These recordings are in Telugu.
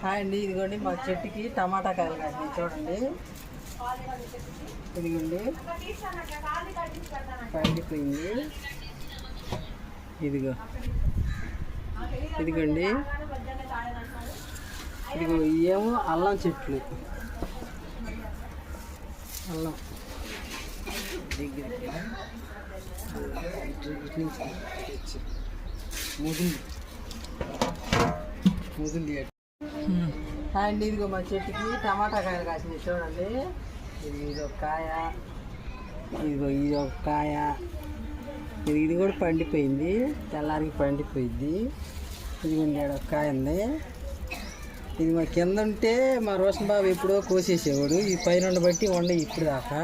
హాయ్ అండి, ఇదిగోండి మా చెట్టుకి టమాటా కాయలు కాసినాయి చూడండి. ఇదిగోండి పండిపోయింది. ఇదిగో ఇదిగోండి, ఇదిగో ఏమో అల్లం చెట్లు. అల్లం దగ్గరికి ముదింది. అండి ఇదిగో మా చెట్టుకి టమాటా కాయలు కాసినాయి చూడండి. ఇది ఒక కాయ, ఇదిగో ఇది ఒక కాయ. ఇది కూడా పండిపోయింది, తెల్లారికి పండిపోయింది. ఇదిగోండి ఒక కాయ ఉంది. ఇది మా కింద ఉంటే మా రోషన్ బాబు ఎప్పుడో కోసేసేవాడు. ఈ పైన బట్టి వండే ఇప్పుడు దాకా.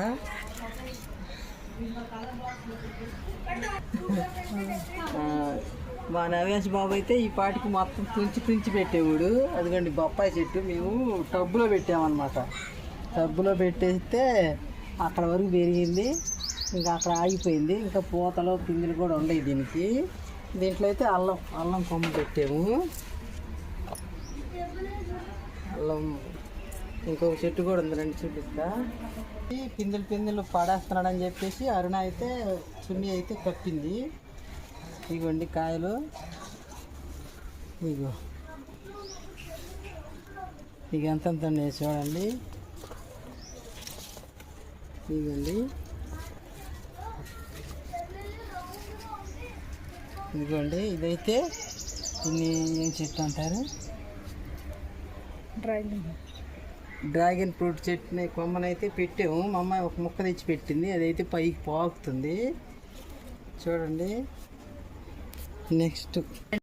మా నవేష్ బాబు అయితే ఈ పాటికి మొత్తం తుంచి పెట్టేవాడు. అదిగోండి బొప్పాయి చెట్టు మేము టబ్బులో పెట్టామన్నమాట. టబ్బులో పెట్టేస్తే అక్కడ వరకు పెరిగింది, ఇంకా అక్కడ ఆగిపోయింది. ఇంకా పూతలు పిందులు కూడా ఉన్నాయి దీనికి. దీంట్లో అయితే అల్లం కొమ్మ పెట్టాము. అల్లం ఇంకొక చెట్టు కూడా ఉంది, రెండు చూపిస్తా. పిందులు పడేస్తున్నాడని చెప్పేసి అరుణ అయితే చున్నీ అయితే కప్పింది. ఇగోండి కాయలు, ఇగో ఇక ఎంతంత ఉన్నాయి చూడండి. ఇదిగోండి, ఇదిగోండి ఇదైతే దీన్ని ఏం చెట్టు అంటారు? డ్రాగన్ ఫ్రూట్ చెట్టుని కొమ్మనైతే పెట్టాము. మా అమ్మాయి ఒక ముక్క తెచ్చి పెట్టింది, అదైతే పైకి పాకుతుంది చూడండి. నెక్స్ట్